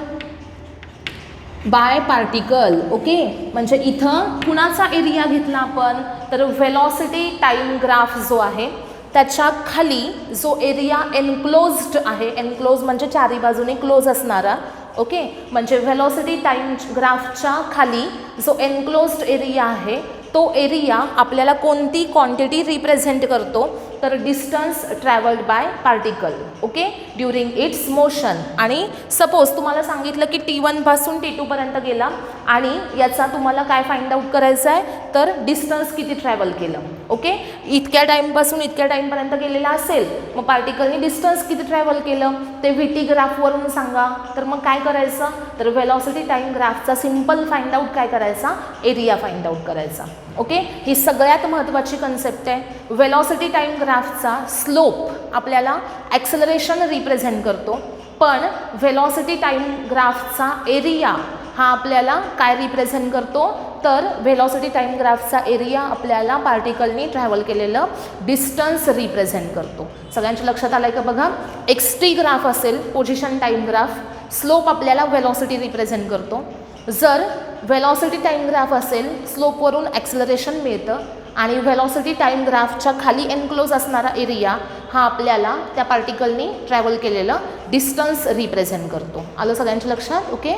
by particle. Okay, म्हणजे इथं कुणाचा एरिया घेतला आपण, तर व्हेलॉसिटी टाईम ग्राफ जो आहे त्याच्या खाली जो एरिया एनक्लोज्ड आहे, एनक्लोज म्हणजे चारी बाजूने क्लोज असणारा. ओके, म्हणजे व्हेलॉसिटी टाईम ग्राफच्या खाली जो एनक्लोज्ड एरिया आहे तो एरिया आपल्याला कोणती क्वांटिटी रिप्रेझेंट करतो, तर distance travelled by particle. Okay, during its motion. आणि सपोज तुम्हाला सांगितलं की T1 पासून T2 पर्यंत गेला आणि याचा तुम्हाला काय फाइंड आउट करायचं आहे, तर डिस्टन्स किती ट्रॅव्हल केलं. ओके, इतक्या टाईमपासून इतक्या टाईमपर्यंत गेलेला असेल, मग पार्टिकलनी डिस्टन्स किती ट्रॅव्हल केलं ते VT ग्राफवरून सांगा. तर मग काय करायचं, तर velocity time ग्राफचा simple find out काय करायचा, एरिया फाइंड आउट करायचा. ओके, ही सगळ्यात महत्त्वाची कन्सेप्ट आहे. व्हेलॉसिटी टाईम ग्राफचा स्लोप आपल्याला ॲक्सेलरेशन रिप्रेझेंट करतो, पण व्हेलॉसिटी टाईम ग्राफचा एरिया हा आपल्याला काय रिप्रेझेंट करतो, तर व्हेलॉसिटी टाईम ग्राफचा एरिया आपल्याला पार्टिकलनी ट्रॅव्हल केलेलं डिस्टन्स रिप्रेझेंट करतो. सगळ्यांच्या लक्षात आलं आहे का बघा. XT ग्राफ असेल पोझिशन टाईम ग्राफ, स्लोप आपल्याला व्हेलॉसिटी रिप्रेझेंट करतो. जर व्हेलॉसिटी टाईम ग्राफ असेल, स्लोपवरून ॲक्सेलरेशन मिळतं आणि व्हेलॉसिटी टाईम ग्राफच्या खाली एनक्लोज असणारा एरिया हा आपल्याला त्या पार्टिकलनी ट्रॅव्हल केलेलं डिस्टन्स रिप्रेझेंट करतो. आलं सगळ्यांच्या लक्षात. ओके,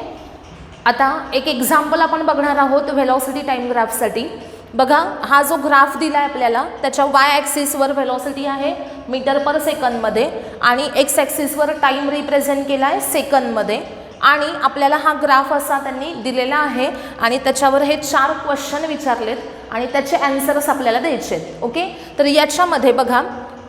आता एक एक्झाम्पल आपण बघणार आहोत व्हेलॉसिटी टाईम ग्राफसाठी. बघा, हा जो ग्राफ दिला आहे आपल्याला त्याच्या वाय ॲक्सिसवर व्हेलॉसिटी आहे मीटर पर सेकंदमध्ये आणि एक्स ॲक्सिसवर टाईम रिप्रेझेंट केला आहे सेकंदमध्ये. आणि आपल्याला हा ग्राफ असा त्यांनी दिलेला आहे आणि त्याच्यावर हे 4 क्वेश्चन विचारलेत आणि त्याचे ॲन्सर्स आपल्याला द्यायचे आहेत. ओके, तर याच्यामध्ये बघा,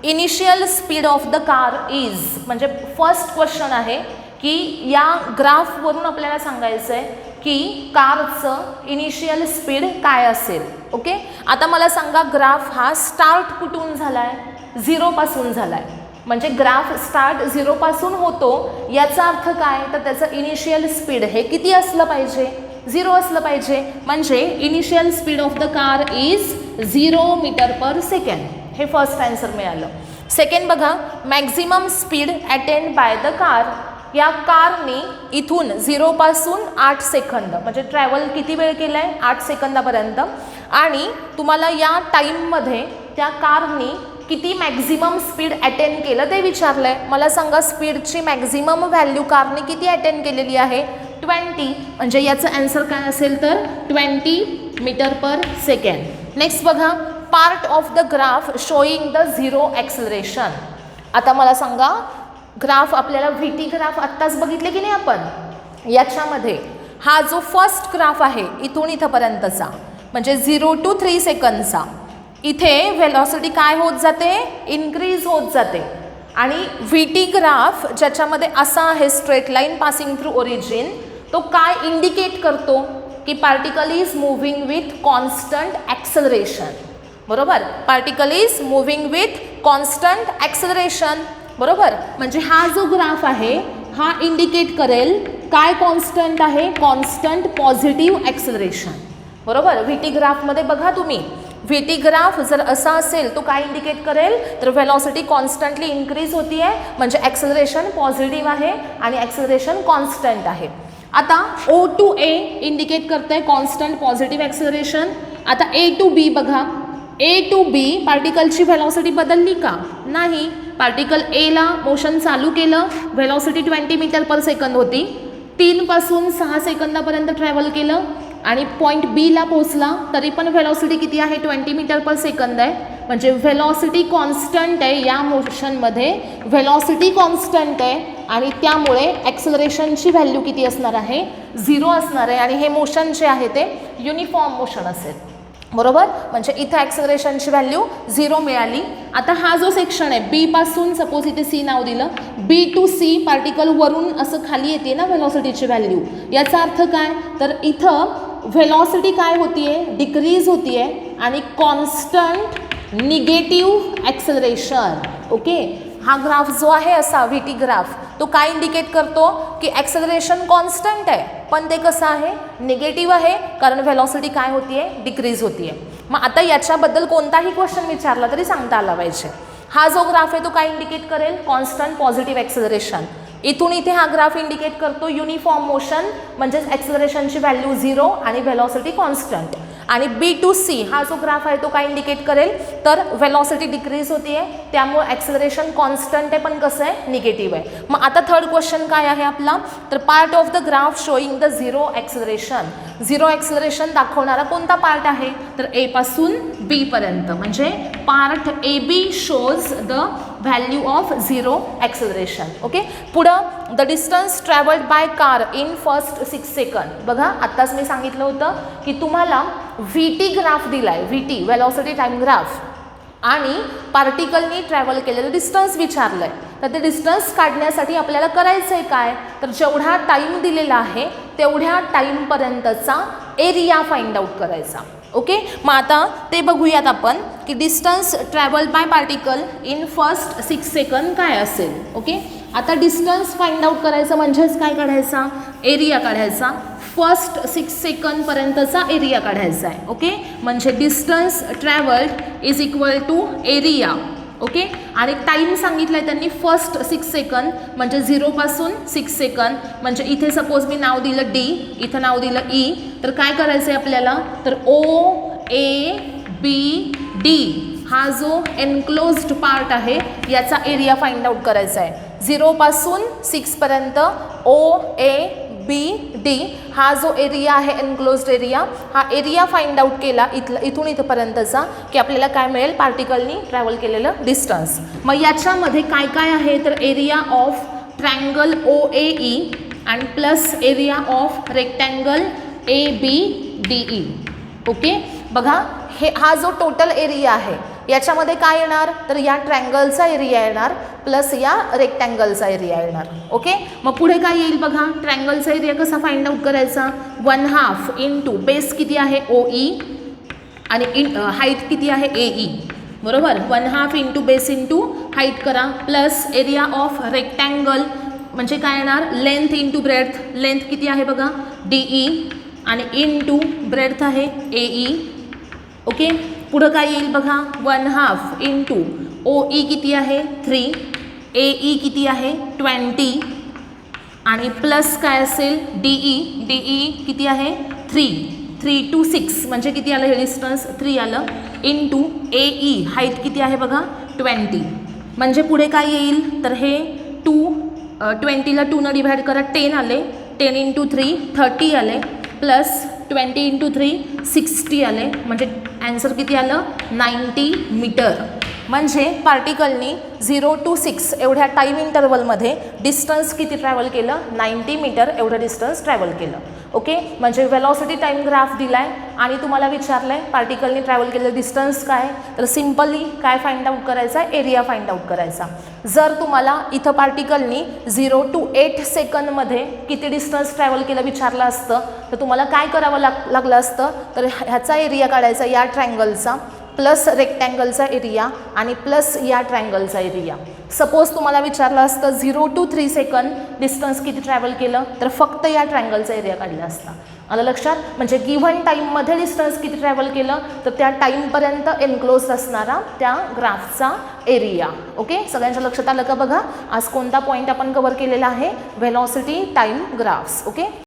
initial speed of the car is, म्हणजे फर्स्ट क्वेश्चन आहे की या ग्राफवरून आपल्याला सांगायचं आहे की कारचं इनिशियल स्पीड काय असेल. ओके, आता मला सांगा ग्राफ हा स्टार्ट कुठून झाला आहे, 0 पासून झाला आहे. म्हणजे ग्राफ स्टार्ट 0 पासून होतो याचा अर्थ काय, तर त्याचं इनिशियल स्पीड हे किती असलं पाहिजे, 0 असलं पाहिजे. म्हणजे initial speed of the car is 0 metre per second. हे फर्स्ट आन्सर मिळालं. सेकंड बघा, maximum speed attained by the car. या कारने इथून 0 पासून 8 सेकंद म्हणजे ट्रॅव्हल किती वेळ केला आहे, 8 सेकंदापर्यंत. आणि तुम्हाला या टाईममध्ये त्या कारने किती मॅक्झिमम स्पीड अटेंड केलं ते विचारलं आहे. मला सांगा स्पीडची मॅक्झिमम व्हॅल्यू कारने किती अटेंड केलेली आहे, 20. म्हणजे याचं ॲन्सर काय असेल, तर 20 मीटर पर सेकंड. नेक्स्ट बघा, part of the graph showing the 0 acceleration. आता मला सांगा ग्राफ आपल्याला VT ग्राफ आत्ताच बघितले की नाही आपण, याच्यामध्ये हा जो फर्स्ट ग्राफ आहे इथून इथंपर्यंतचा म्हणजे 0 to 3 सेकंदचा, इथे व्हेलॉसिटी काय होत जाते, इन्क्रीज होत जाते. आणि VT ग्राफ ज्याच्यामध्ये असा आहे straight line passing through origin, तो काय इंडिकेट करतो की particle is moving with constant acceleration. बरोबर, particle is moving with constant acceleration. बरोबर, म्हणजे हा जो ग्राफ आहे हा इंडिकेट करेल काय कॉन्स्टंट आहे, कॉन्स्टंट पॉझिटिव्ह ॲक्सेलरेशन. बरोबर, VT ग्राफमध्ये बघा तुम्ही, VT ग्राफ जर असा असेल तो काय इंडिकेट करेल, तर व्हेलॉसिटी कॉन्स्टंटली इन्क्रीज होती आहे म्हणजे ॲक्सेलरेशन पॉझिटिव्ह आहे आणि ॲक्सेलरेशन कॉन्स्टंट आहे. आता O to A इंडिकेट करतं आहे कॉन्स्टंट पॉझिटिव्ह ॲक्सेलरेशन. आता A to B बघा, A to B पार्टिकलची व्हेलॉसिटी बदलली का, नाही. पार्टिकल Aला मोशन चालू केलं, व्हेलॉसिटी 20 मीटर पर सेकंद होती, 3 पासून 6 सेकंदापर्यंत ट्रॅव्हल केलं आणि पॉईंट Bला पोचला, तरी पण व्हेलॉसिटी किती आहे, 20 मीटर पर सेकंद आहे. म्हणजे व्हेलॉसिटी कॉन्स्टंट आहे, या मोशनमध्ये व्हेलॉसिटी कॉन्स्टंट आहे आणि त्यामुळे ॲक्सेलरेशनची व्हॅल्यू किती असणार आहे, 0 असणार आहे. आणि हे मोशन जे आहे ते युनिफॉर्म मोशन असेल. बरोबर, म्हणजे इथं ॲक्सेलरेशनची व्हॅल्यू 0 मिळाली. आता हा जो सेक्शन आहे बी पासून, सपोज इथे सी नाव दिलं, बी टू सी पार्टिकल वरून असं खाली येते ना व्हेलॉसिटीची व्हॅल्यू. याचा अर्थ काय, तर इथं व्हेलॉसिटी काय होतीये, डिक्रीज होतीये आणि कॉन्स्टंट निगेटिव्ह ॲक्सेलरेशन. ओके, हा ग्राफ जो आहे असा व्ही ग्राफ, तो काय इंडिकेट करतो की ॲक्सेलरेशन कॉन्स्टंट आहे, पण ते कसं आहे, निगेटिव्ह आहे, कारण व्हेलॉसिटी काय होतीये, डिक्रीज होतीये. मग आता याच्याबद्दल कोणताही क्वेश्चन विचारला तरी सांगता आला पाहिजे. हा जो ग्राफ आहे तो काय इंडिकेट करेल, कॉन्स्टंट पॉझिटिव्ह ॲक्सेलरेशन. इथून इथे हा ग्राफ इंडिकेट करतो युनिफॉर्म मोशन, म्हणजेच ॲक्सेलरेशनची व्हॅल्यू 0 आणि व्हेलॉसिटी कॉन्स्टंट. आणि बी टू सी हा जो ग्राफ आहे तो काय इंडिकेट करेल, तर व्हेलॉसिटी डिक्रीज होतीये, त्यामुळे ॲक्सेलरेशन कॉन्स्टंट आहे पण कसं आहे, निगेटिव्ह आहे. मग आता थर्ड क्वेश्चन काय आहे आपला, तर part of the graph showing the 0 acceleration. 0 acceleration दाखवणारा कोणता पार्ट आहे, तर ए पासून बी पर्यंत, म्हणजे part A B shows the value of 0 acceleration. Okay, पुढं the distance travelled by car in first 6 second. बघा आत्ताच मी सांगितलं होतं की तुम्हाला व्ही टी ग्राफ दिलाय, V T velocity time graph, आणि पार्टिकलनी ट्रॅव्हल केलेलं डिस्टन्स विचारलंय. तर ते डिस्टन्स काढण्यासाठी आपल्याला करायचं आहे काय, तर जेवढा टाईम दिलेला आहे तेवढ्या टाईमपर्यंतचा एरिया फाइंड आउट करायचा. ओके, मग आता ते बघूयात आपण की distance travel by particle in first 6 second काय असेल. ओके, आता डिस्टन्स फाइंड आउट करायचं म्हणजेच काय काढायचा, एरिया काढायचा. फर्स्ट 6 सेकंडपर्यंतचा एरिया काढायचा आहे. ओके, म्हणजे distance travelled is equal to area. Okay, आणि टाईम सांगितलं आहे त्यांनी फर्स्ट 6 सेकंड, म्हणजे 0 पासून 6 सेकंड, म्हणजे इथे सपोज मी नाव दिलं डी, इथं नाव दिलं ई, तर काय करायचं आहे आपल्याला, तर ओ ए बी डी हा जो एनक्लोज्ड पार्ट आहे याचा एरिया फाइंड आउट करायचा आहे. 0 पासून 6 पर्यंत ओ ए बी डी हा जो एरिया आहे एनक्लोज्ड एरिया, हा एरिया फाइंड आउट केला इथून इथपर्यंतचा की आपल्याला काय मिळेल, पार्टिकलनी ट्रॅव्हल केलेलं डिस्टन्स. मग याच्यामध्ये काय काय आहे, तर area of triangle O A E आणि plus area of rectangle A B D E. Okay, बघा हा जो टोटल एरिया आहे याच्यामध्ये काय येणार, तर या ट्रँगलचा एरिया येणार प्लस या रेक्टँगलचा एरिया येणार. ओके, मग पुढे काय येईल बघा, ट्रँगलचा एरिया कसा फाइंड आउट करायचा, 1/2 इंटू बेस किती आहे ओ ई आणि हाईट किती आहे ए ई. बरोबर, 1/2 इंटू बेस इंटू हाईट करा, प्लस एरिया ऑफ रेक्टँगल म्हणजे काय येणार, लेंथ इंटू ब्रेड्थ, लेंथ किती आहे बघा डी ई आणि इंटू ब्रेड्थ आहे ए ई. ओके, पुढं काय येईल बघा, 1/2 इंटू ओ ई किती आहे 3, ए ई किती आहे 20 आणि प्लस काय असेल डी ई किती आहे 3 to 6 म्हणजे किती आलं हे डिस्टन्स 3 आलं, इंटू ए ई हाईट किती आहे बघा 20. म्हणजे पुढे काय येईल, तर हे 20ला 2 डिव्हाइड करा, 10 आले, 10 इंटू 3 30 आले, प्लस 20 इंटू 3 60 आले, म्हणजे ॲन्सर किती आलं 90 मीटर. म्हणजे पार्टिकलनी 0 to 6 एवढ्या टाईम इंटरवलमध्ये डिस्टन्स किती ट्रॅव्हल केलं, 90 मीटर एवढं डिस्टन्स ट्रॅव्हल केलं. ओके, म्हणजे वेलॉसिटी टाईम ग्राफ दिलाय आणि तुम्हाला विचारलं आहे पार्टिकलनी ट्रॅव्हल केलेलं डिस्टन्स काय, तर सिम्पली काय फाइंड आउट करायचा, एरिया फाइंड आउट करायचा. जर तुम्हाला इथं पार्टिकलनी 0 to 8 सेकंदमध्ये किती डिस्टन्स ट्रॅव्हल केलं विचारलं असतं तर तुम्हाला काय करावं लागलं असतं, तर ह्याचा एरिया काढायचा या ट्रँगलचा प्लस रेक्टँगलचा एरिया आणि प्लस या ट्रँगलचा एरिया. सपोज तुम्हाला विचारलं असतं 0 to 3 सेकंद डिस्टन्स किती ट्रॅव्हल केलं तर फक्त या ट्रँगलचा एरिया काढला असता. आलं लक्षात, म्हणजे गिव्हन टाईममध्ये डिस्टन्स किती ट्रॅव्हल केलं तर त्या टाईमपर्यंत एनक्लोज असणारा त्या ग्राफचा एरिया. ओके, सगळ्यांच्या लक्षात आलं का बघा, आज कोणता पॉईंट आपण कव्हर केलेला आहे, व्हेलॉसिटी टाईम ग्राफ्स. ओके.